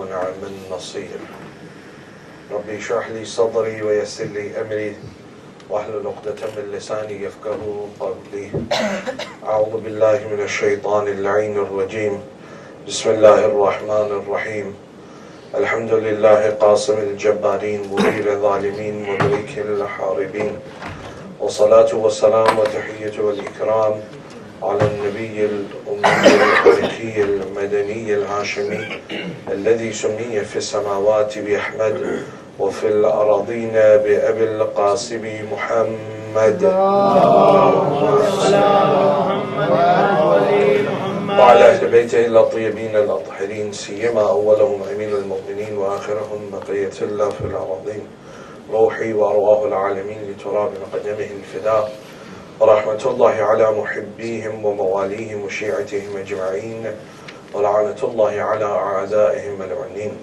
ونعم النصير. ربي اشرح لي صدري ويسر لي أمري واحلل عقدة من لساني يفقهوا قولي. أعوذ بالله من الشيطان اللعين الرجيم. بسم الله الرحمن الرحيم. الحمد لله قاسم الجبارين مدير الظالمين مدرك الحاربين، والصلاة والسلام والتحية والإكرام على النبي الأمي الحقيقي المدني الهاشمي الذي سمي في السماوات بأحمد وفي الأراضين بأبي القاسم محمد وعلى أهل بيته الطيبين الأطهرين، سيما أولهم أمين المؤمنين وآخرهم بقية الله في الأراضين. روحي وأرواح العالمين لتراب قدمه الفداء، ورحمة الله على محبيهم ومواليهم وشيعتهم أجمعين، ولعنة الله على أعدائهم ملعونين.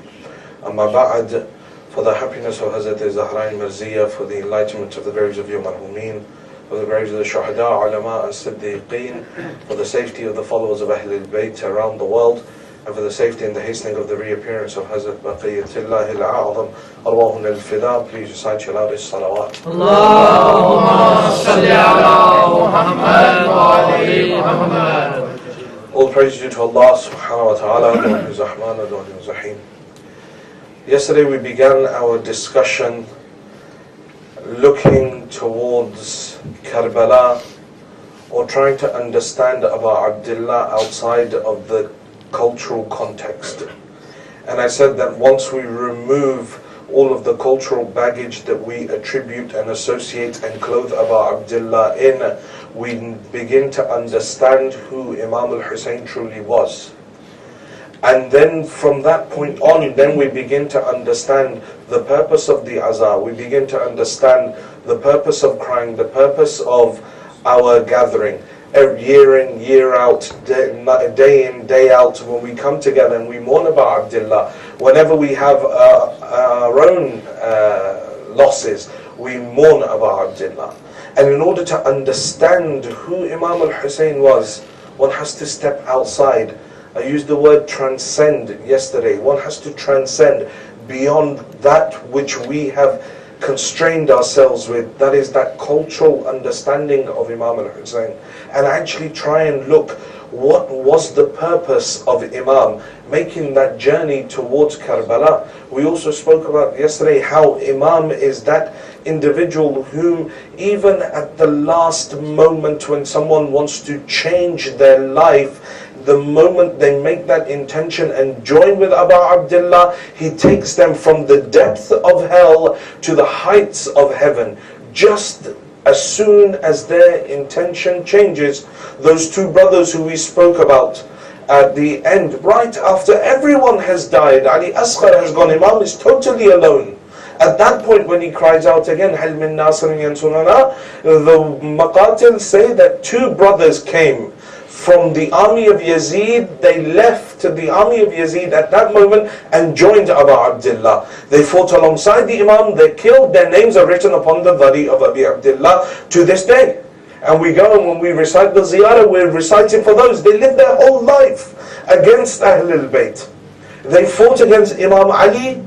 أما بعد, for the happiness of Hazrat Zahra Marziya, for the enlightenment of the graves of your marhumin, for the graves of the Shuhada, Ulama and Siddiqeen, for the safety of the followers of Ahlul Bayt around the world, and for the safety and the hastening of the reappearance of Hazrat Baqiyatullah al-A'zam, Arwahun al-Fida, please recite your loudest salawat. Allahumma salli ala Muhammad wa ali Muhammad. All praise due to Allah subhanahu wa ta'ala, the one who is Rahman and the one who is Rahim. Yesterday we began our discussion looking towards Karbala, or trying to understand Abu Abdullah outside of the cultural context. And I said that once we remove all of the cultural baggage that we attribute and associate and clothe Abu Abdullah in, we begin to understand who Imam al-Hussein truly was. And then from that point on, then we begin to understand the purpose of the Azaa. We begin to understand the purpose of crying, the purpose of our gathering. Year in, year out, day in, day out, when we come together and we mourn about Abdullah, whenever we have our own losses, we mourn about Abdullah. And in order to understand who Imam al-Hussein was, one has to step outside. I used the word transcend yesterday. One has to transcend beyond that which we have constrained ourselves with, that is that cultural understanding of Imam al-Hussein, and actually try and look what was the purpose of Imam making that journey towards Karbala. We also spoke about yesterday how Imam is that individual whom even at the last moment when someone wants to change their life, the moment they make that intention and join with Abu Abdullah, he takes them from the depth of hell to the heights of heaven. Just as soon as their intention changes, those two brothers who we spoke about at the end, right after everyone has died, Ali Asghar has gone, Imam is totally alone. At that point when he cries out again, Hal min nasirin yansurana, the Maqatil say that two brothers came from the army of Yazid. They left the army of Yazid at that moment and joined Abu Abdullah. They fought alongside the Imam, they killed, their names are written upon the body of Abu Abdullah to this day. And we go and when we recite the ziyarah, we're reciting for those. They lived their whole life against Ahlul Bayt. They fought against Imam Ali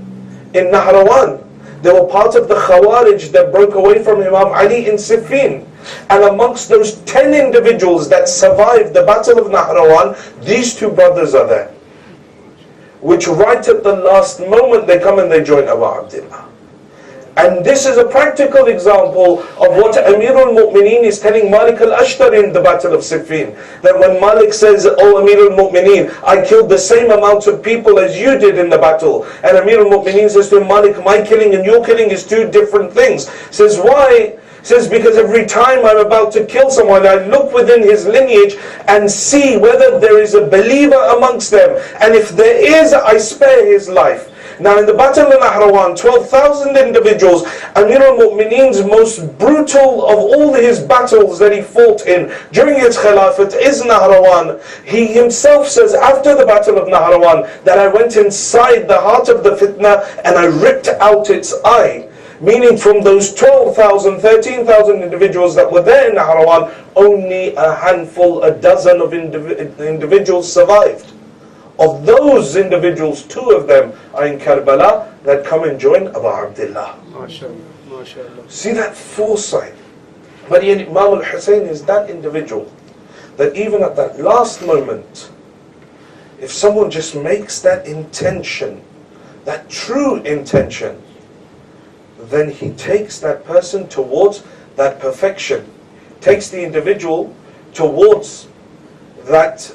in Nahrawan. They were part of the Khawarij that broke away from Imam Ali in Siffin. And amongst those 10 individuals that survived the Battle of Nahrawan, these two brothers are there. Which right at the last moment they come and they join Abu Abdullah. And this is a practical example of what Amir al-Mu'mineen is telling Malik al-Ashtar in the Battle of Siffin. That when Malik says, "Oh Amir al-Mu'mineen, I killed the same amount of people as you did in the battle." And Amir al-Mu'mineen says to him, "Malik, my killing and your killing is two different things." Says, "Why?" Says, "Because every time I'm about to kill someone, I look within his lineage and see whether there is a believer amongst them. And if there is, I spare his life." Now in the Battle of Nahrawan, 12,000 individuals, Amir al-Mu'mineen's most brutal of all his battles that he fought in during his Khilafat is Nahrawan. He himself says after the Battle of Nahrawan that I went inside the heart of the fitna and I ripped out its eye. Meaning from those 12,000, 13,000 individuals that were there in Nahrawan, only a handful, a dozen of individuals survived. Of those individuals, 2 of them are in Karbala that come and join Abu Abdullah. See that foresight. But Imam al-Hussein is that individual that even at that last moment, if someone just makes that intention, that true intention, then he takes that person towards that perfection, takes the individual towards that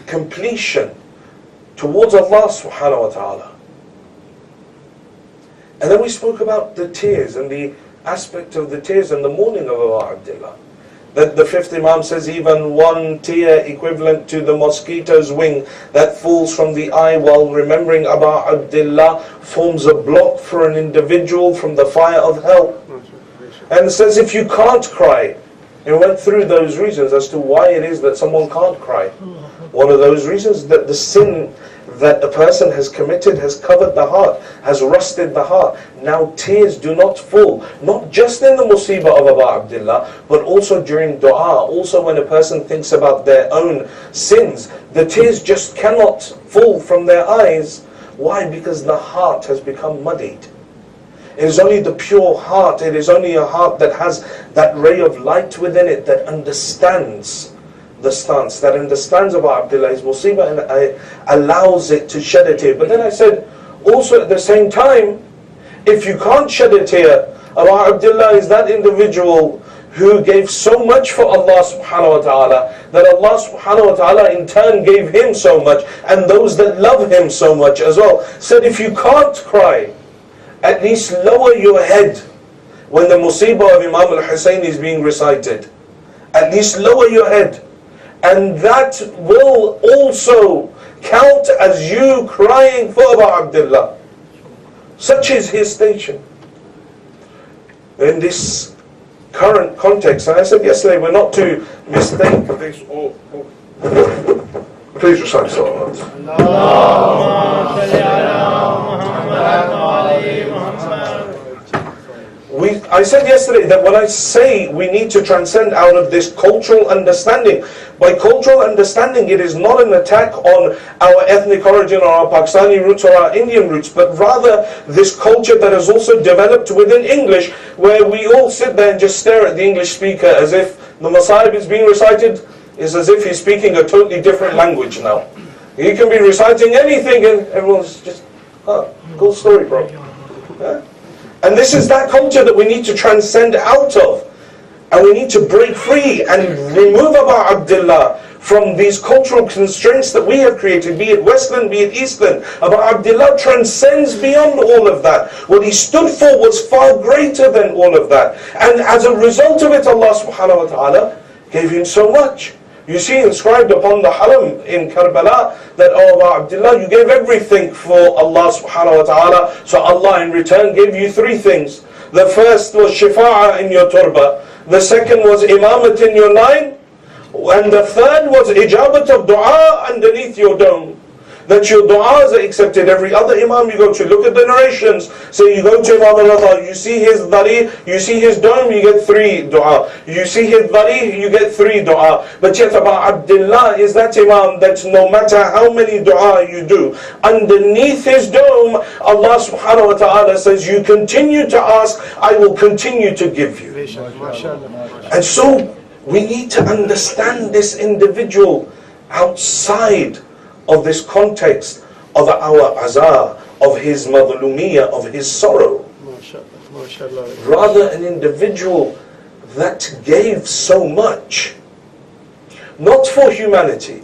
completion, towards Allah subhanahu wa ta'ala. And then we spoke about the tears and the aspect of the tears and the mourning of Abu Abdullah. That the 5th Imam says even 1 tear equivalent to the mosquito's wing that falls from the eye while remembering Abu Abdullah forms a block for an individual from the fire of hell. And it says if you can't cry, it went through those reasons as to why it is that someone can't cry. One of those reasons that the sin that a person has committed has covered the heart, has rusted the heart. Now tears do not fall, not just in the musibah of Abu Abdullah, but also during dua, also when a person thinks about their own sins. The tears just cannot fall from their eyes. Why? Because the heart has become muddied. It is only the pure heart, it is only a heart that has that ray of light within it that understands the stance, that understands about Abdullah's musibah and allows it to shed a tear. But then I said, also at the same time, if you can't shed a tear, Abu Abdullah is that individual who gave so much for Allah subhanahu wa ta'ala, that Allah subhanahu wa ta'ala in turn gave him so much, and those that love him so much as well. Said if you can't cry, at least lower your head when the musibah of Imam al-Hussein is being recited. At least lower your head. And that will also count as you crying for Abu Abdullah. Such is his station. In this current context, and I said yesterday, we're not to mistake this. Please recite Salawat. I said yesterday that when I say we need to transcend out of this cultural understanding, by cultural understanding it is not an attack on our ethnic origin or our Pakistani roots or our Indian roots, but rather this culture that has also developed within English, where we all sit there and just stare at the English speaker as if the Masahib is being recited, is as if he's speaking a totally different language now. He can be reciting anything and everyone's just, cool story, bro. Yeah? And this is that culture that we need to transcend out of. And we need to break free and remove Abu Abdullah from these cultural constraints that we have created, be it Western, be it Eastern. Abu Abdullah transcends beyond all of that. What he stood for was far greater than all of that. And as a result of it, Allah subhanahu wa ta'ala gave him so much. You see inscribed upon the haram in Karbala that, oh Abu Abdullah, you gave everything for Allah subhanahu wa ta'ala, so Allah in return gave you 3 things. The first was shifa'ah in your turba, the second was imamat in your line, and the third was ijabat of dua underneath your dome. That your du'as are accepted. Every other imam you go to, look at the narrations. So you go to Imam al-Adha, you see his dhari, you see his dome, you get 3 du'a. You see his dhari, you get 3 du'a. But yet Abu Abdullah is that imam that no matter how many du'a you do, underneath his dome, Allah subhanahu wa ta'ala says, you continue to ask, I will continue to give you. And so we need to understand this individual outside of this context of our azar, of his madhlumiyah, of his sorrow. Rather an individual that gave so much, not for humanity.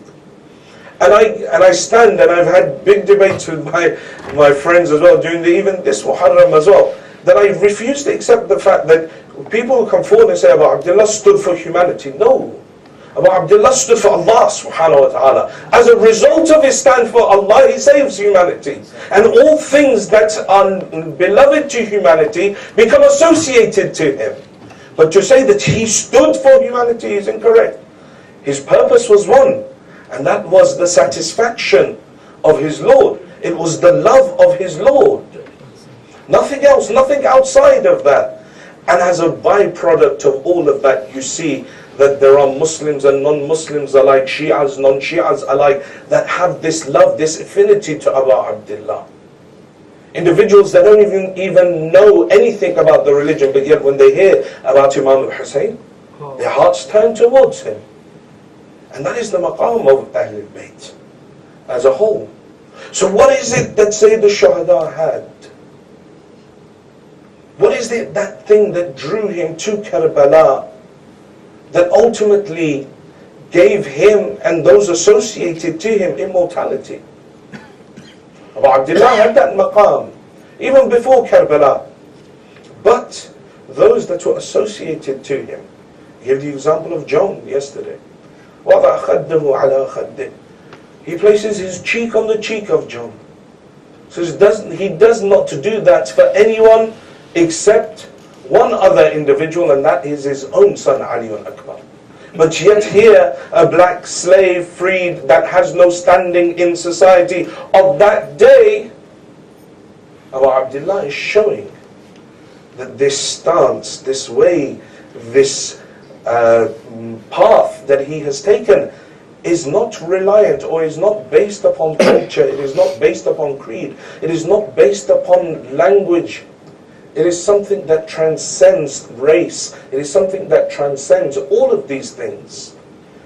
And I stand, and I've had big debates with my friends as well, during even this Muharram as well, that I refuse to accept the fact that people who come forward and say Abu Abdullah stood for humanity. No. Abu Abdullah stood for Allah subhanahu wa ta'ala. As a result of his stand for Allah, he saves humanity. And all things that are beloved to humanity become associated to him. But to say that he stood for humanity is incorrect. His purpose was one, and that was the satisfaction of his Lord. It was the love of his Lord. Nothing else, nothing outside of that. And as a byproduct of all of that, you see that there are Muslims and non-Muslims alike, Shi'as, non-Shi'as alike, that have this love, this affinity to Abu Abdullah. Individuals that don't even know anything about the religion, but yet when they hear about Imam al-Hussein, their hearts turn towards him. And that is the maqam of Ahlul Bayt as a whole. So what is it that Sayyid al-Shuhada had? What is it, that thing that drew him to Karbala, that ultimately gave him and those associated to him immortality? Abu Abdullah had that maqam even before Karbala. But those that were associated to him, I gave the example of John yesterday. وَضَعْ خَدَّهُ عَلَى خَدِّهِ. He places his cheek on the cheek of John. So he does not do that for anyone except one other individual, and that is his own son Ali al-Akbar. But yet here, a black slave freed that has no standing in society of that day, Abu Abdullah is showing that this stance, this way, this path that he has taken is not reliant or is not based upon culture, it is not based upon creed, it is not based upon language. It is something that transcends race. It is something that transcends all of these things.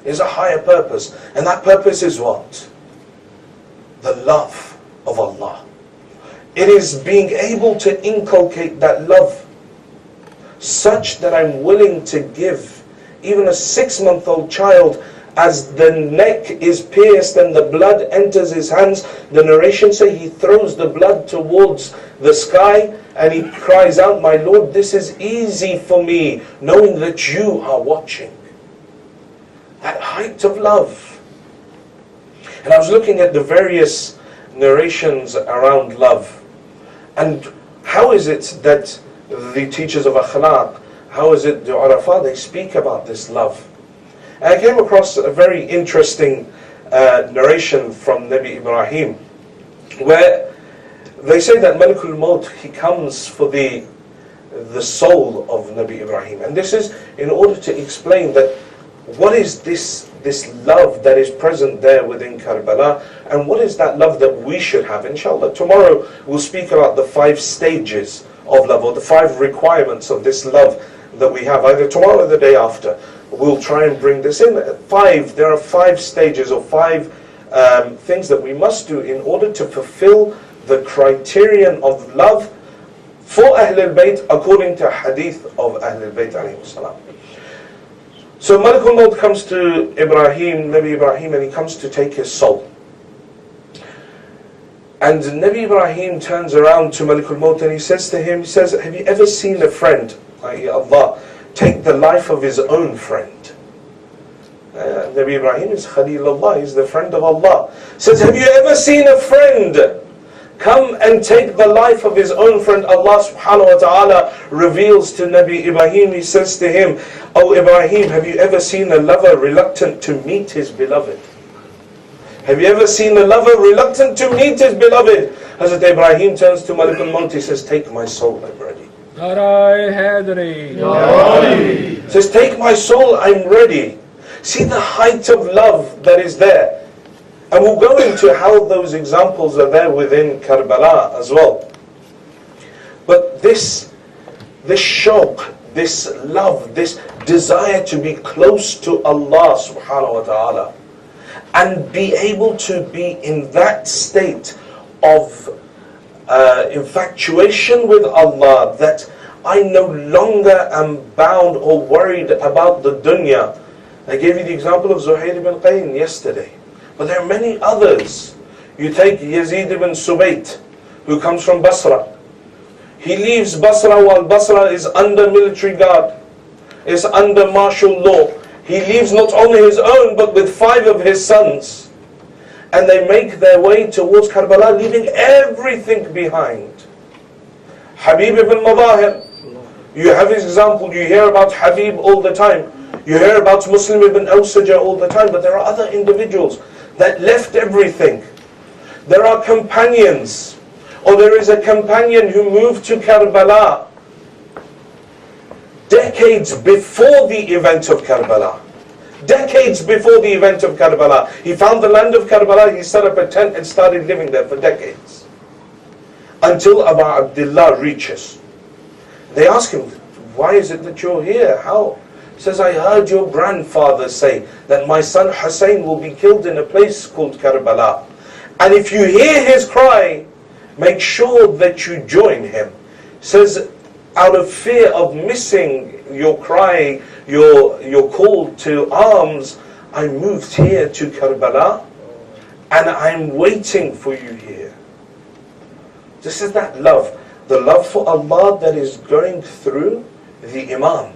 It is a higher purpose. And that purpose is what? The love of Allah. It is being able to inculcate that love such that I'm willing to give even a 6-month-old child, as the neck is pierced and the blood enters his hands, the narration say he throws the blood towards the sky and he cries out, "My Lord, this is easy for me, knowing that you are watching." That height of love. And I was looking at the various narrations around love. And how is it that the teachers of akhlaq, how is it the Urafa, they speak about this love? And I came across a very interesting narration from Nabi Ibrahim, where they say that Malakul Maut, he comes for the soul of Nabi Ibrahim. And this is in order to explain that what is this love that is present there within Karbala, and what is that love that we should have. Inshallah, tomorrow we'll speak about the 5 stages of love, or the 5 requirements of this love that we have, either tomorrow or the day after. We'll try and bring this in. There are 5 stages or 5 things that we must do in order to fulfill the criterion of love for Ahlul Bayt according to hadith of Ahlul Bayt alayhi salam. So Malakul Maut comes to Ibrahim, Nabi Ibrahim, and he comes to take his soul. And Nabi Ibrahim turns around to Malakul Maut and he says to him, have you ever seen a friend, i.e. Allah, take the life of his own friend? Nabi Ibrahim is Khalilullah, he's the friend of Allah. Says, have you ever seen a friend come and take the life of his own friend? Allah subhanahu wa ta'ala reveals to Nabi Ibrahim, he says to him, "Oh Ibrahim, have you ever seen a lover reluctant to meet his beloved?" Have you ever seen a lover reluctant to meet his beloved? Hazrat Ibrahim turns to Malakul Maut, he says, "Take my soul, I'm ready." He says, "Take my soul, I'm ready." See the height of love that is there. And we'll go into how those examples are there within Karbala as well. But this shauq, this love, this desire to be close to Allah subhanahu wa ta'ala, and be able to be in that state of infatuation with Allah, that I no longer am bound or worried about the dunya. I gave you the example of Zuhair ibn Qayn yesterday. But there are many others. You take Yazid ibn Subayt, who comes from Basra. He leaves Basra while Basra is under military guard, is under martial law. He leaves not only his own, but with 5 of his sons. And they make their way towards Karbala, leaving everything behind. Habib ibn Madahir, you have his example, you hear about Habib all the time. You hear about Muslim ibn Awsaja all the time, but there are other individuals that left everything. There are companions, or there is a companion who moved to Karbala decades before the event of Karbala. Decades before the event of Karbala. He found the land of Karbala, he set up a tent and started living there for decades. Until Abu Abdullah reaches. They ask him, why is it that you're here? How? He says, I heard your grandfather say that my son Hussein will be killed in a place called Karbala. And if you hear his cry, make sure that you join him. He says, out of fear of missing your cry, your call to arms, I moved here to Karbala and I'm waiting for you here. This is that love. The love for Allah that is going through the Imam.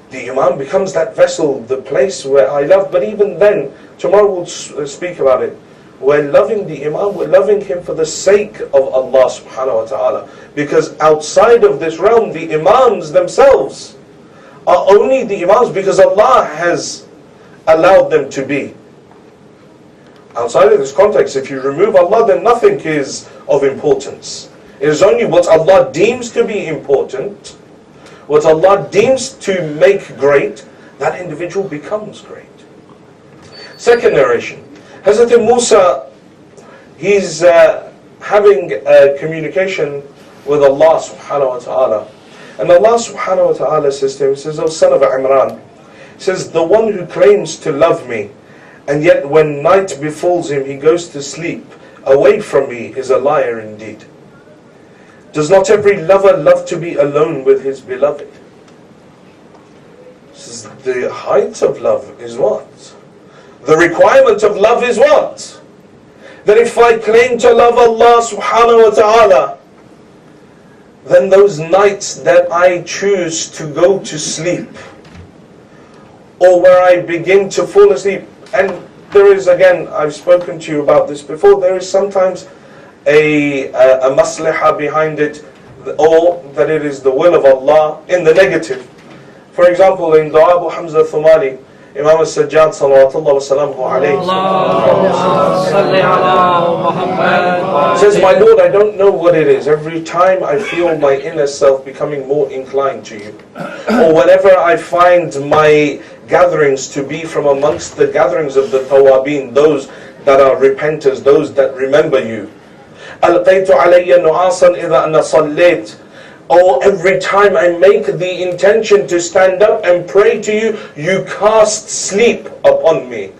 The Imam becomes that vessel, the place where I love. But even then, tomorrow we'll speak about it. We're loving the Imam, we're loving him for the sake of Allah subhanahu wa ta'ala. Because outside of this realm, the Imams themselves are only the Imams because Allah has allowed them to be. Outside of this context, if you remove Allah, then nothing is of importance. It is only what Allah deems to be important, what Allah deems to make great, that individual becomes great. Second narration. Hazrat Musa, he's having a communication with Allah subhanahu wa ta'ala. And Allah subhanahu wa ta'ala says to him, he says, O son of Imran, he says, the one who claims to love me, and yet when night befalls him, he goes to sleep away from me, is a liar indeed. Does not every lover love to be alone with his beloved? This is the height of love is what? The requirement of love is what? That if I claim to love Allah subhanahu wa ta'ala, then those nights that I choose to go to sleep, or where I begin to fall asleep, and there is, again, I've spoken to you about this before, there is sometimes a maslihah behind it, or that it is the will of Allah in the negative. For example, in Dua Abu Hamza Thumali, Imam al-Sajjad salawatullah wa salamuhu alayhi says, my Lord, I don't know what it is. Every time I feel my inner self becoming more inclined to you, or whenever I find my gatherings to be from amongst the gatherings of the Tawabin, those that are repenters, those that remember you. ألقيت علي نعاصا إذا أنا صليت. Or every time I make the intention to stand up and pray to you, you cast sleep upon me.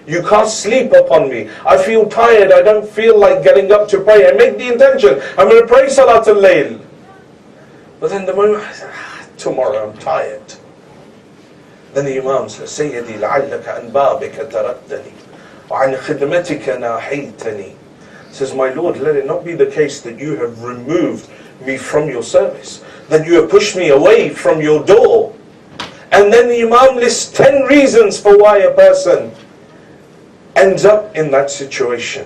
You cast sleep upon me. I feel tired, I don't feel like getting up to pray. I make the intention, I'm going to pray Salatul Layl. But then the moment I say, tomorrow I'm tired. Then the Imam says, Sayyidi la'allaka an babika taraktani wa an khidmatika nahaytani. Says, my Lord, let it not be the case that you have removed me from your service, that you have pushed me away from your door. And then the Imam lists 10 reasons for why a person ends up in that situation.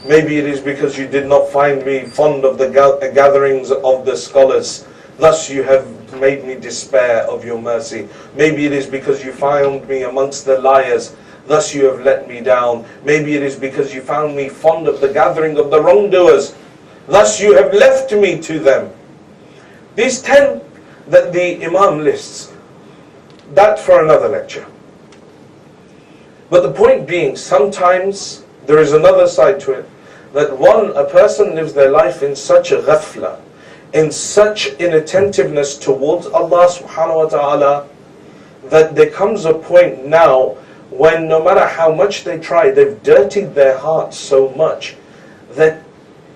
Maybe it is because you did not find me fond of the gatherings of the scholars, thus you have made me despair of your mercy. Maybe it is because you found me amongst the liars, thus you have let me down. Maybe it is because you found me fond of the gathering of the wrongdoers, thus you have left me to them. These 10 that the Imam lists, that for another lecture. But the point being, sometimes there is another side to it, that a person lives their life in such a ghafla, in such inattentiveness towards Allah subhanahu wa ta'ala, that there comes a point now when no matter how much they try, they've dirtied their hearts so much that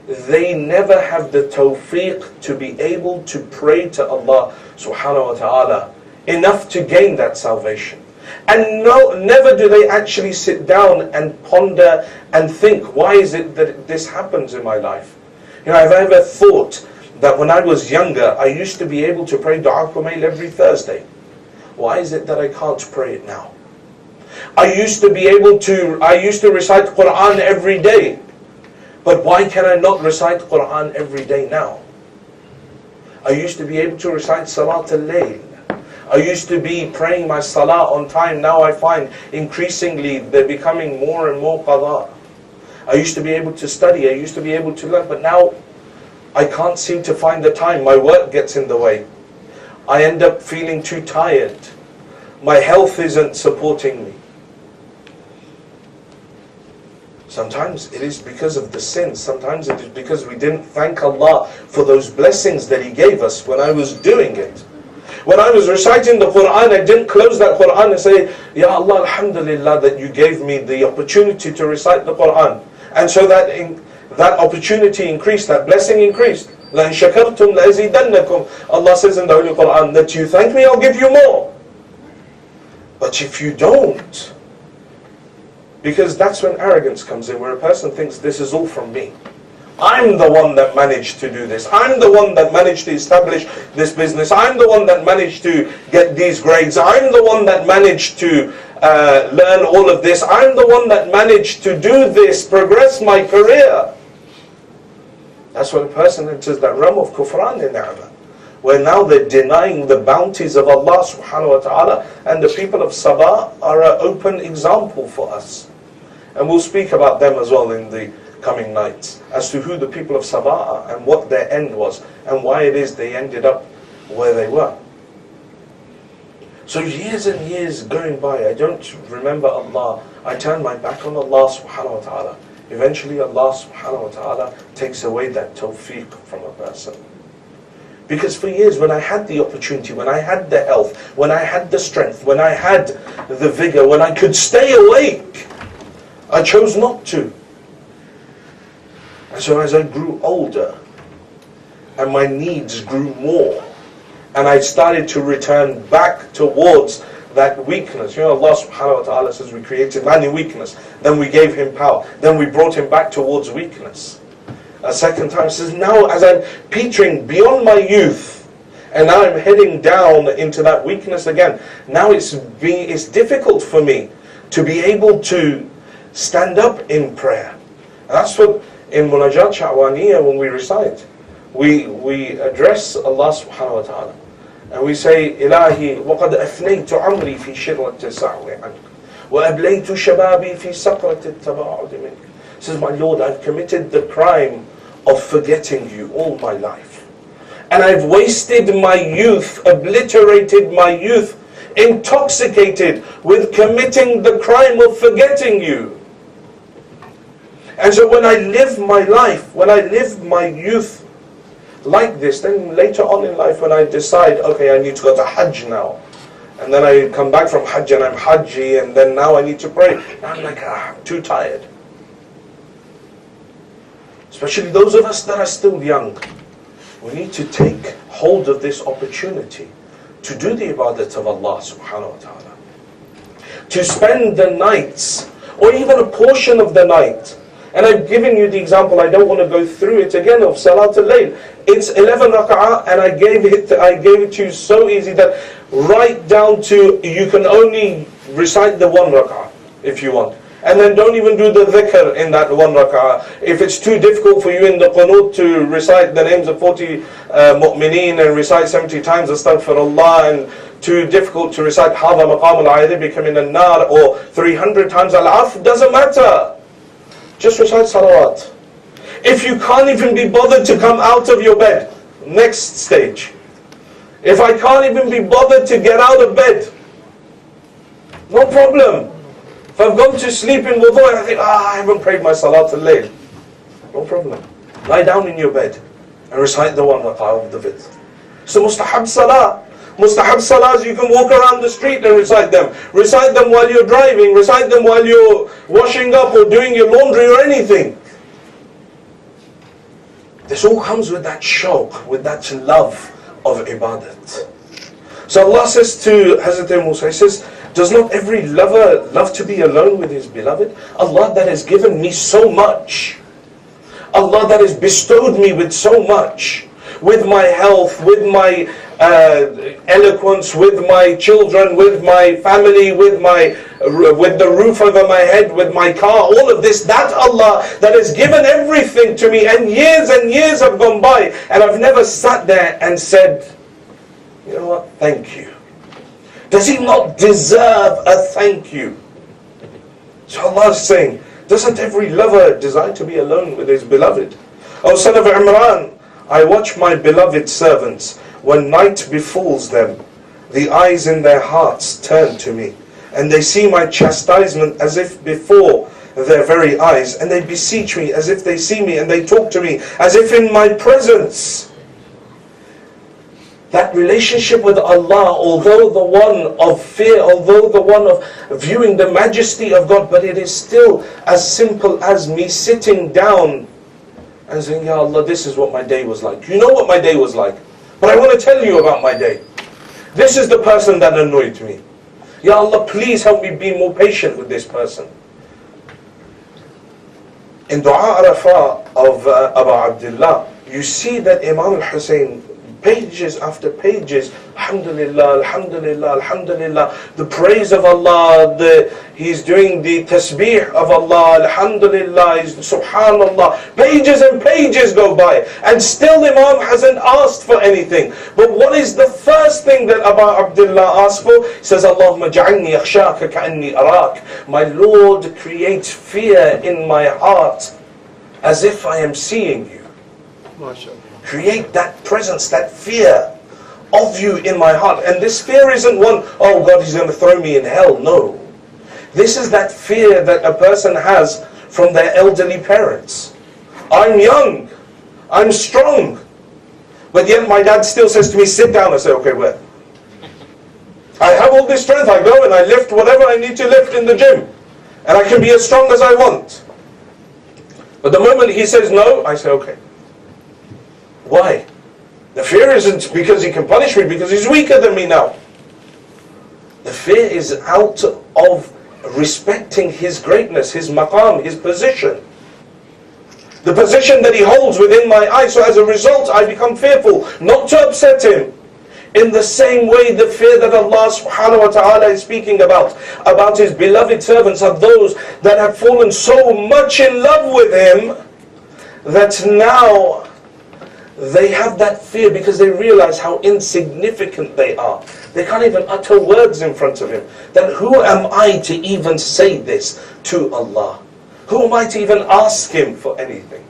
they never have the tawfiq to be able to pray to Allah subhanahu wa ta'ala enough to gain that salvation. And never do they actually sit down and ponder and think, why is it that this happens in my life? You know, I've ever thought that when I was younger, I used to be able to pray Dua Kumail every Thursday. Why is it that I can't pray it now? I used to recite Quran every day. But why can I not recite Quran every day now? I used to be able to recite Salat al-Layl. I used to be praying my Salah on time. Now I find increasingly they're becoming more and more qada. I used to be able to study. I used to be able to learn. But now I can't seem to find the time. My work gets in the way. I end up feeling too tired. My health isn't supporting me. Sometimes it is because of the sins. Sometimes it is because we didn't thank Allah for those blessings that He gave us when I was doing it. When I was reciting the Quran, I didn't close that Quran and say, Ya Allah, Alhamdulillah, that you gave me the opportunity to recite the Quran. And so that opportunity increased, that blessing increased. لَإِن شَكَرْتُمْ لَأَزِيدَنَّكُمْ Allah says in the Holy Quran, that you thank me, I'll give you more. But if you don't, because that's when arrogance comes in, where a person thinks this is all from me. I'm the one that managed to do this. I'm the one that managed to establish this business. I'm the one that managed to get these grades. I'm the one that managed to learn all of this. I'm the one that managed to do this, progress my career. That's when a person enters that realm of kufran in ni'mah, where now they're denying the bounties of Allah subhanahu wa ta'ala, and the people of Sabah are an open example for us. And we'll speak about them as well in the coming nights, as to who the people of Sabah are and what their end was and why it is they ended up where they were. So years and years going by, I don't remember Allah. I turn my back on Allah subhanahu wa ta'ala. Eventually Allah subhanahu wa ta'ala takes away that tawfiq from a person. Because for years, when I had the opportunity, when I had the health, when I had the strength, when I had the vigor, when I could stay awake, I chose not to. And so as I grew older, and my needs grew more, and I started to return back towards that weakness. You know, Allah subhanahu wa ta'ala says we created man in weakness, then we gave him power, then we brought him back towards weakness. A second time says, now as I'm petering beyond my youth, and now I'm heading down into that weakness again, now it's difficult for me to be able to stand up in prayer. And that's what in Munajat Sha'waniyah, when we recite, we address Allah subhanahu wa ta'ala. And we say, Ilahi, وَقَدْ أَفْنَيْتُ عَمْرِي فِي شِرَّةِ التَّسَعُّ عَنْكَ وَأَبْلَيْتُ شَبَابِي فِي سَقْرَةِ التَّبَاعُدِ مِنْكَ. Says, my Lord, I've committed the crime of forgetting you all my life. And I've wasted my youth, obliterated my youth, intoxicated with committing the crime of forgetting you. And so when I live my life, when I live my youth like this, then later on in life when I decide, okay, I need to go to Hajj now, and then I come back from Hajj and I'm Hajji, and then now I need to pray, now I'm like, I'm too tired. Especially those of us that are still young, we need to take hold of this opportunity to do the ibadat of Allah subhanahu wa ta'ala, to spend the nights, or even a portion of the night. And I've given you the example, I don't want to go through it again, of Salat al-Layl. It's 11 rak'ah, and I gave it to you so easy that right down to, you can only recite the 1 rak'ah if you want. And then don't even do the dhikr in that 1 rak'ah. If it's too difficult for you in the qunut to recite the names of 40 mu'mineen and recite 70 times astaghfirullah, and too difficult to recite hadha maqam al-'aidhi bika min an-nar, or 300 times al-'af, doesn't matter. Just recite salawat. If you can't even be bothered to come out of your bed, next stage. If I can't even be bothered to get out of bed, no problem. If I've gone to sleep in wudu and I think, I haven't prayed my salat al-layl, no problem. Lie down in your bed and recite the 1 rak'ah of the vidr. So mustahab salah. Mustahab salahs, you can walk around the street and recite them. Recite them while you're driving, recite them while you're washing up or doing your laundry or anything. This all comes with that shawq, with that love of ibadat. So Allah says to Hazrat Musa, He says, does not every lover love to be alone with his beloved? Allah that has given me so much, Allah that has bestowed me with so much, with my health, with my eloquence, with my children, with my family, with the roof over my head, with my car, all of this, that Allah that has given everything to me, and years have gone by, and I've never sat there and said, you know what, thank you. Does he not deserve a thank you? So Allah is saying, doesn't every lover desire to be alone with his beloved? O son of Imran, I watch my beloved servants, when night befalls them, the eyes in their hearts turn to me, and they see my chastisement as if before their very eyes, and they beseech me as if they see me, and they talk to me as if in my presence. That relationship with Allah, although the one of fear, although the one of viewing the majesty of God, but it is still as simple as me sitting down and saying, Ya Allah, this is what my day was like. You know what my day was like, but I want to tell you about my day. This is the person that annoyed me. Ya Allah, please help me be more patient with this person. In Dua Arafah of Abu Abdullah, you see that Imam al-Hussein, pages after pages, alhamdulillah, alhamdulillah, alhamdulillah, the praise of Allah, he's doing the tasbih of Allah, alhamdulillah, he's subhanallah, pages and pages go by, and still Imam hasn't asked for anything. But what is the first thing that Abu Abdullah asked for? He says, Allahumma ja'alni yakhshaka ka'anni arak. My Lord, create fear in my heart as if I am seeing you. MashaAllah. Create that presence, that fear of you in my heart. And this fear isn't one, oh God, he's going to throw me in hell. No. This is that fear that a person has from their elderly parents. I'm young. I'm strong. But yet my dad still says to me, sit down. I say, okay, where? I have all this strength. I go and I lift whatever I need to lift in the gym. And I can be as strong as I want. But the moment he says no, I say, okay. Why? The fear isn't because he can punish me, because he's weaker than me now. The fear is out of respecting his greatness, his maqam, his position. The position that he holds within my eyes. So as a result, I become fearful, not to upset him. In the same way, the fear that Allah subhanahu wa ta'ala is speaking about his beloved servants, are those that have fallen so much in love with him, that now they have that fear because they realize how insignificant they are. They can't even utter words in front of him. That who am I to even say this to Allah? Who am I to even ask him for anything?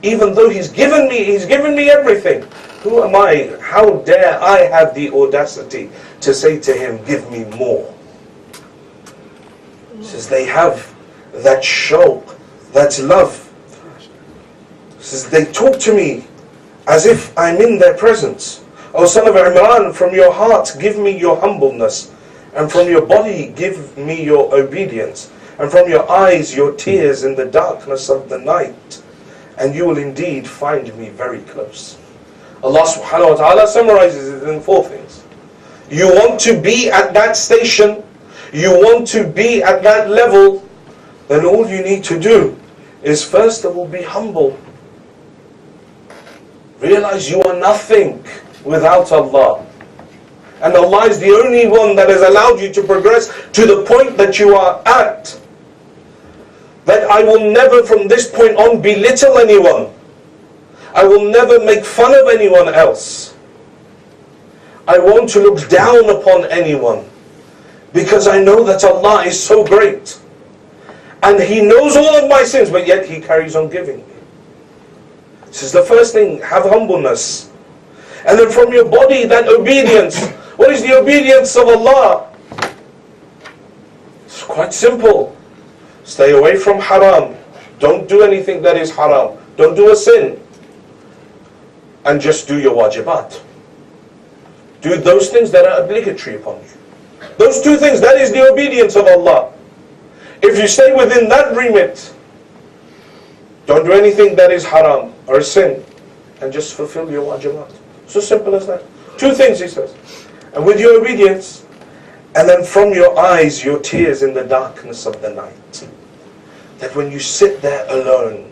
Even though he's given me everything. Who am I? How dare I have the audacity to say to him, give me more? He says they have that shawq, that love. Says they talk to me as if I'm in their presence. O son of Imran, from your heart give me your humbleness, and from your body give me your obedience, and from your eyes your tears in the darkness of the night, and you will indeed find me very close. Allah subhanahu wa ta'ala summarizes it in 4 things. You want to be at that station, you want to be at that level, then all you need to do is first of all be humble. Realize you are nothing without Allah. And Allah is the only one that has allowed you to progress to the point that you are at. That I will never from this point on belittle anyone. I will never make fun of anyone else. I won't look down upon anyone. Because I know that Allah is so great. And He knows all of my sins, but yet He carries on giving me. This is the first thing, have humbleness. And then from your body, that obedience. What is the obedience of Allah? It's quite simple. Stay away from haram. Don't do anything that is haram. Don't do a sin. And just do your wajibat. Do those things that are obligatory upon you. Those 2 things, that is the obedience of Allah. If you stay within that remit, don't do anything that is haram or sin, and just fulfill your wajibat. So simple as that. 2 things he says. And with your obedience, and then from your eyes, your tears in the darkness of the night. That when you sit there alone,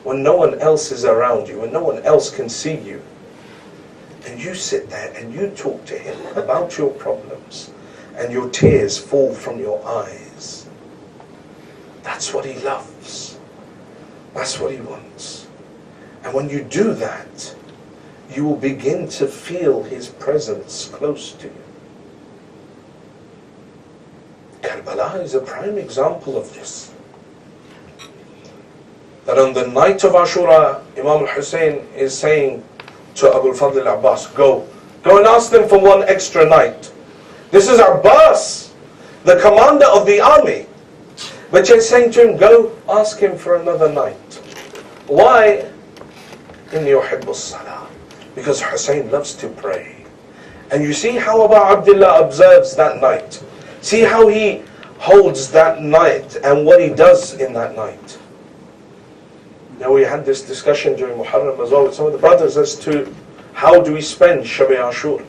when no one else is around you, when no one else can see you, and you sit there and you talk to him about your problems, and your tears fall from your eyes. That's what he loves. That's what he wants. And when you do that, you will begin to feel his presence close to you. Karbala is a prime example of this. that on the night of Ashura, Imam al-Hussein is saying to Abu al-Fadl al-Abbas, go and ask them for one extra night. This is Abbas, the commander of the army. But you're saying to him, go ask him for another night. Why? Inni uhibbu as-salah. Because Hussein loves to pray. And you see how Abu Abdullah observes that night. See how he holds that night and what he does in that night. Now we had this discussion during Muharram as well with some of the brothers as to how do we spend Shab-e Ashur.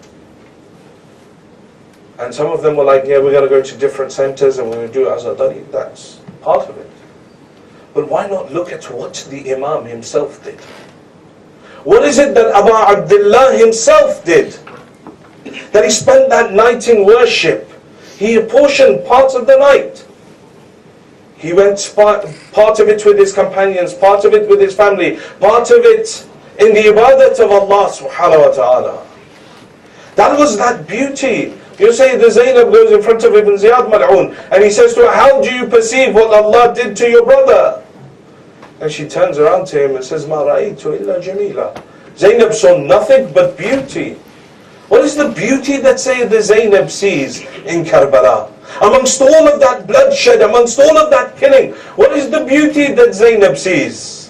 And some of them were like, yeah, we're going to go to different centers and we're going to do Azadari. That's part of it. But why not look at what the Imam himself did? What is it that Abu Abdullah himself did? That he spent that night in worship. He apportioned parts of the night. He went part of it with his companions, part of it with his family, part of it in the ibadat of Allah subhanahu wa ta'ala. That was that beauty. You say the Zainab goes in front of Ibn Ziyad Mal'un and he says to her, how do you perceive what Allah did to your brother? And she turns around to him and says, Ma ra'aytu illa jamila. Zainab saw nothing but beauty. What is the beauty that the Zainab sees in Karbala? Amongst all of that bloodshed, amongst all of that killing, what is the beauty that Zainab sees?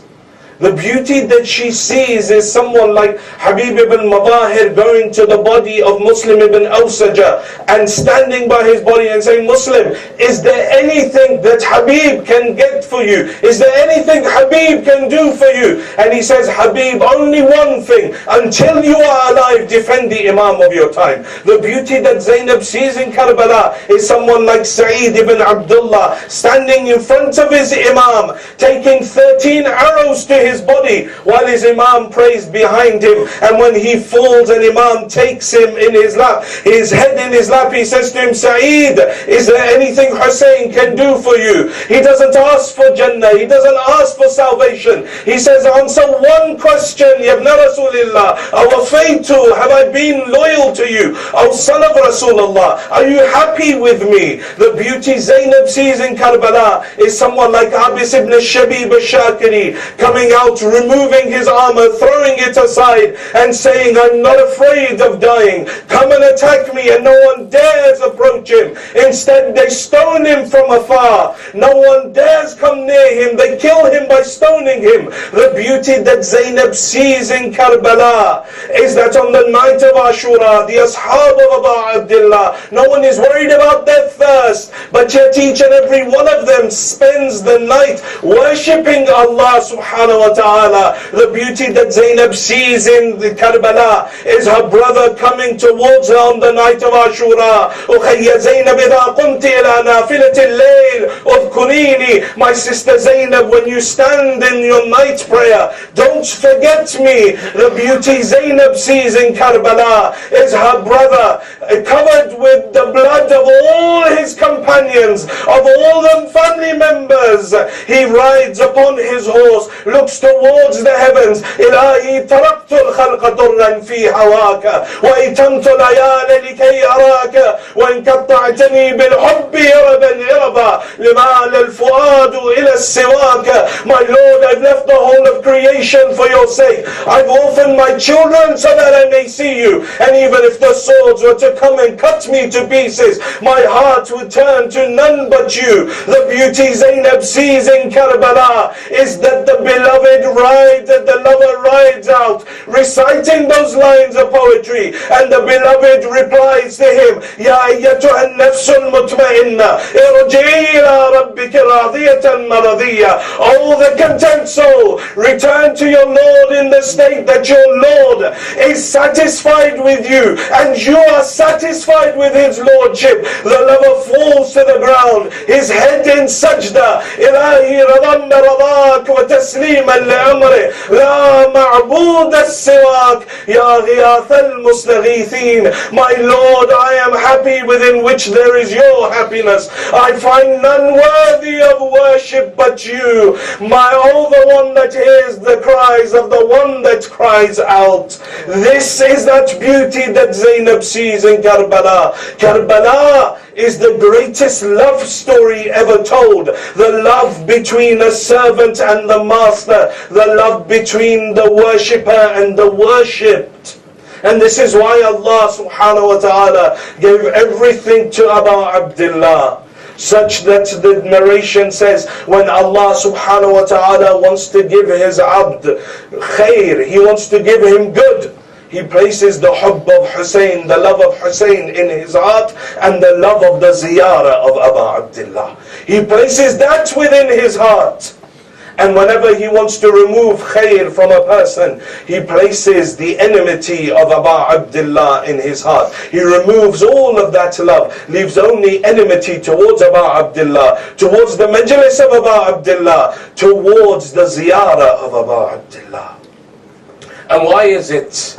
The beauty that she sees is someone like Habib ibn Madahir going to the body of Muslim ibn Awsaja and standing by his body and saying, Muslim, is there anything that Habib can get for you? Is there anything Habib can do for you? And he says, Habib, only one thing. Until you are alive, defend the Imam of your time. The beauty that Zainab sees in Karbala is someone like Sa'id ibn Abdullah standing in front of his Imam, taking 13 arrows to his body while his Imam prays behind him. And when he falls and Imam takes him in his lap, his head in his lap, he says to him, Sa'id, is there anything Hussein can do for you? He doesn't ask for Jannah, he doesn't ask for salvation. He says, answer one question, Yabna Rasulillah, awafaytu, have I been loyal to you? O son of Rasulullah, are you happy with me? The beauty Zainab sees in Karbala is someone like Abis ibn Shabib al-Shakiri coming out, removing his armor, throwing it aside and saying, I'm not afraid of dying. Come and attack me. And no one dares approach him. Instead they stone him from afar. No one dares come near him. They kill him by stoning him. The beauty that Zainab sees in Karbala is that on the night of Ashura, the ashab of Abu Abdullah, no one is worried about their thirst, but yet each and every one of them spends the night worshipping Allah subhanahu wa ta'ala. The beauty that Zainab sees in the Karbala is her brother coming towards her on the night of Ashura. Ukhayya Zainab idha qumti ila nafilatil layl udhkurini. My sister Zainab, when you stand in your night prayer, don't forget me. The beauty Zainab sees in Karbala is her brother covered with the blood of all his companions, of all the family members. He rides upon his horse, looks towards the heavens. Ilahi taraktu al-khalqa durran fi hawaka wa itamtu layala likay araka wa inqatta'tani bil-hubbi iraban iraba limal al-fuadu ila siwaka. My Lord, I've left the whole of creation for your sake. I've orphaned my children so that I may see you. And even if the swords were to come and cut me to pieces, my heart would turn to none but you. The beauty Zainab sees in Karbala is that the beloved the lover rides out reciting those lines of poetry, and the beloved replies to him, Ya ayyatuha an-nafsul mutma'inna irji'i ila rabbika radiyatan maradiyya. Oh, the content soul, return to your Lord in the state that your Lord is satisfied with you and you are satisfied with his lordship. The lover falls to the ground, his head in sajda. Ilahi radamna radak wa tasliman li'amri la ma'buda siwak ya ghiyath al-mustaghithin. My Lord, I am happy within which there is your happiness. I find none worthy of worship but you. My, oh, the one that hears the cries of the one that cries out. This is that beauty that Zainab sees in Karbala. Karbala is the greatest love story ever told. The love between a servant and the master. The love between the worshipper and the worshipped. And this is why Allah subhanahu wa ta'ala gave everything to Abu Abdullah. Such that the narration says, when Allah subhanahu wa ta'ala wants to give his abd khair, he wants to give him good, he places the hubb of Hussein, the love of Hussein in his heart, and the love of the ziyarah of Abu Abdullah. He places that within his heart. And whenever he wants to remove khair from a person, he places the enmity of Abu Abdullah in his heart. He removes all of that love, leaves only enmity towards Abu Abdullah, towards the Majlis of Abu Abdullah, towards the ziyarah of Abu Abdullah. And why is it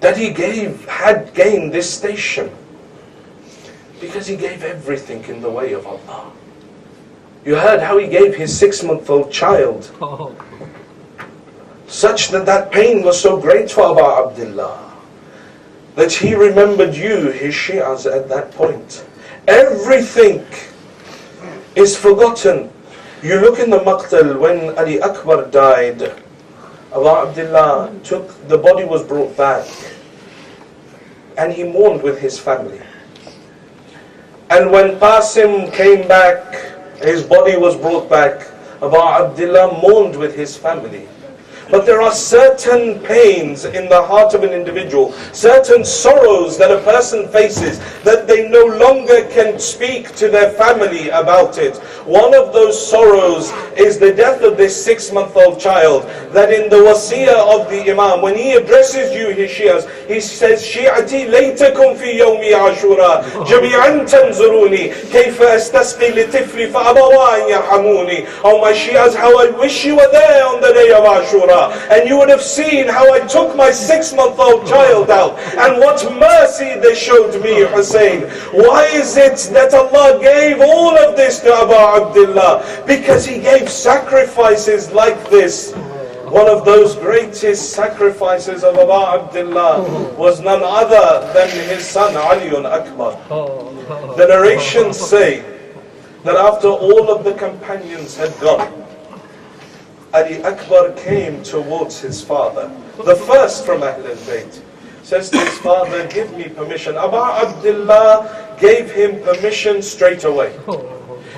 that he had gained this station? Because he gave everything in the way of Allah. You heard how he gave his 6-month-old child. Such that pain was so great for Abu Abdullah that he remembered you, his Shi'as, at that point. Everything is forgotten. You look in the Maqtal, when Ali Akbar died, Abu Abdullah the body was brought back, and he mourned with his family. And when Qasim came back, his body was brought back, Abu Abdullah mourned with his family. But there are certain pains in the heart of an individual, certain sorrows that a person faces, that they no longer can speak to their family about it. One of those sorrows is the death of this 6-month-old child, that in the wasiyah of the Imam, when he addresses you, his Shias, he says, Shi'ati laytakum fi yawmi ashura, jami'an tanzuruni, kayfa astasqi li tifli fa abawa an yarhamuni. Oh my Shias, how I wish you were there on the day of Ashura. And you would have seen how I took my 6-month-old child out, and what mercy they showed me, Hussein. Why is it that Allah gave all of this to Abu Abdullah? Because he gave sacrifices like this. One of those greatest sacrifices of Abu Abdullah was none other than his son Ali Akbar. The narrations say that after all of the companions had gone, Ali Akbar came towards his father, the first from Ahlul Bayt. Says to his father, give me permission. Abu Abdullah gave him permission straight away.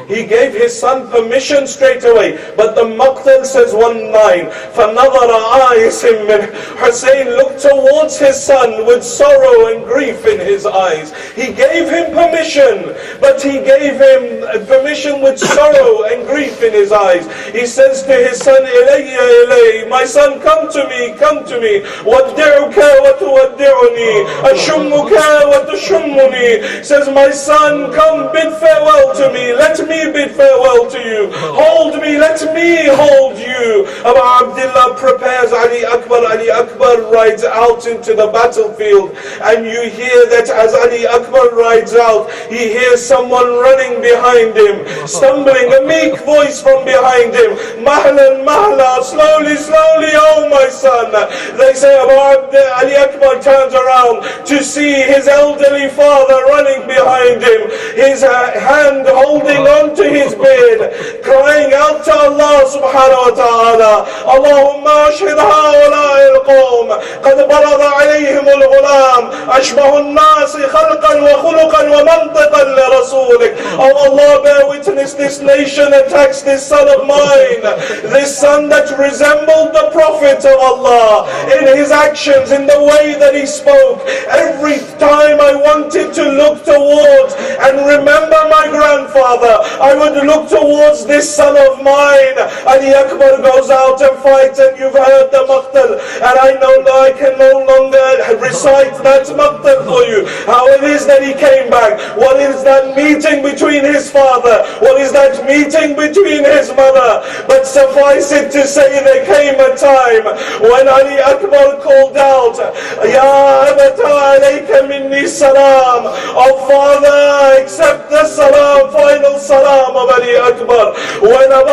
He gave his son permission straight away. But the Maqtal says one line, فَنَظَرَ آيِسٍ مِّنْهُ. Hussein looked towards his son with sorrow and grief in his eyes. He gave him permission, but he gave him permission with sorrow and grief in his eyes. He says to his son, إِلَيَّ إِلَيَّ, my son, come to me, come to me. وَادِّعُكَ وَتُوَدِّعُنِي أَشُمُّكَ وَتُشُمُّنِي. Says, my son, come, bid farewell to me. Let me bid farewell to you. Hold me, let me hold you. Abu Abdullah prepares Ali Akbar. Ali Akbar rides out into the battlefield, and you hear that as Ali Akbar rides out, he hears someone running behind him, stumbling, a meek voice from behind him. Mahlan, mahla, slowly, slowly, oh my son. They say Ali Akbar turns around to see his elderly father running behind him, his hand holding on to his beard, crying out to Allah subhanahu wa ta'ala, Allahumma ashhid ha'ula'i al-qawm qad barada alayhim al-ghulam ashbahu an-nasi khalqan wa khuluqan wa mantiqan li rasulik. Oh Allah, bear witness, this nation attacks this son of mine, this son that resembled the Prophet of Allah in his actions, in the way that he spoke. Every time I wanted to look towards and remember my grandfather, I would look towards this son of mine. Ali Akbar goes out and fights, and you've heard the Maqtal, and I know that I can no longer recite that Maqtal for you. How it is that he came back, what is that meeting between his father, what is that meeting between his mother. But suffice it to say, there came a time when Ali Akbar called out, Ya abata alayka minni salam. Oh father, accept the salam, final salam of Ali Akbar. When Abu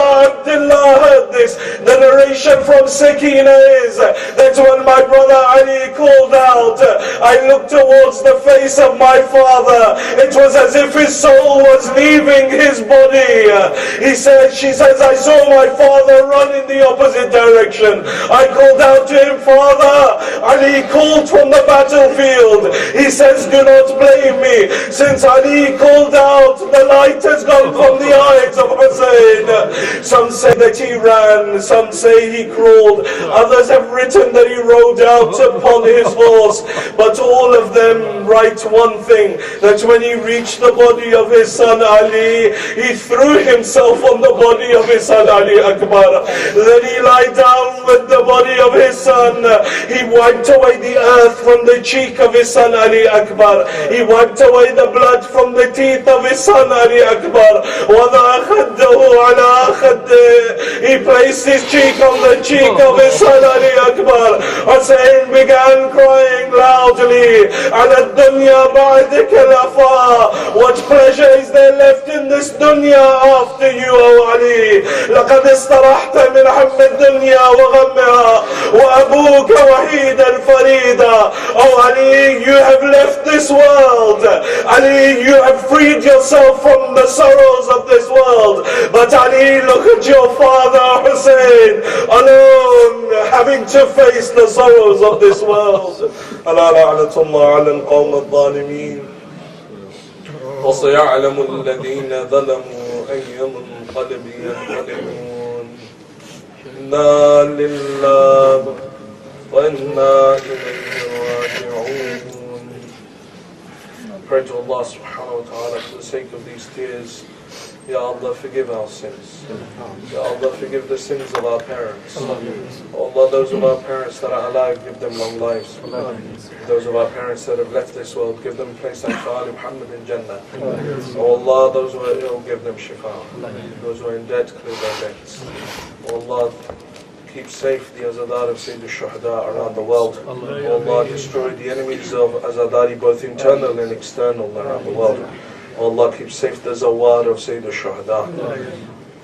Abdullah heard this, the narration from Sakina is that when my brother Ali called out, I looked towards the face of my father. It was as if his soul was leaving his body. She says, I saw my father run in the opposite direction. I called out to him, Father. Ali called from the battlefield. He says, do not blame me. Since Ali called out, the light has gone from the eyes of Hussein. Some say that he ran, some say he crawled, others have written that he rode out upon his horse, but all of them write one thing, that when he reached the body of his son Ali, he threw himself on the body of his son Ali Akbar. Then he lay down with the body of his son. He wiped away the earth from the cheek of his son Ali Akbar. He wiped away the blood from the teeth of his son Ali Akbar. He placed his cheek on the cheek of his son Ali Akbar. Hussein began crying loudly, على الدنيا بعدك الأفا. What pleasure is there left in this dunya after you, O Ali? لقد استرحت من هم الدنيا وغمها وأبوك وحيدا فريدا. Oh Ali, you have left this world. Ali, you have freed yourself from the sorrows of this world. But Ali, look at your father Hussein, alone, having to face the sorrows of this world. ألا لعنة الله على القوم الظالمين وسيعلم الذين ظلموا أي منقلب ينقلبون. إنا لله وإنا إليه راجعون. Pray to Allah subhanahu wa ta'ala for the sake of these tears. Ya Allah, forgive our sins. Ya Allah, forgive the sins of our parents. Oh Allah, those of our parents that are alive, give them long lives. Those of our parents that have left this world, give them a place like Ali Muhammad in Jannah. Oh Allah, those who are ill, give them shifa. Those who are in debt, clear their debts. Oh Allah, keep safe the Azadar of Sayyid al-Shuhada around the world. Oh Allah, destroy the enemies of Azadari, both internal and external around the world. Oh Allah, keep safe the Zawar of Sayyid al-Shuhada.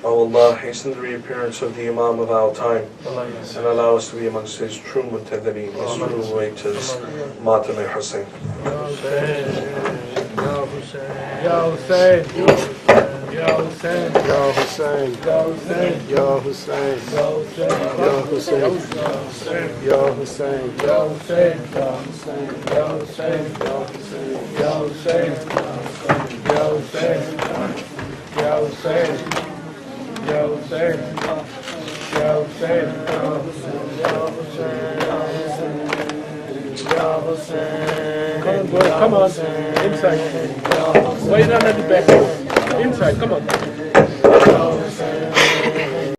Oh Allah, hasten the reappearance of the Imam of our time and allow us to be amongst his true muntadhireen, his true waiters, Matam al-Hussein. Ya Hussein, Ya Hussein, Ya Hussein, Ya Hussein, Ya Hussein, Ya Hussein, Ya Hussein, Ya Hussein, Ya Hussein, Ya Hussein, Ya Hussein, Ya Hussein, Ya Hussein, Ya Hussein, Ya Hussein, Ya Hussein. Come on, inside. Why not at the back? Inside, come on.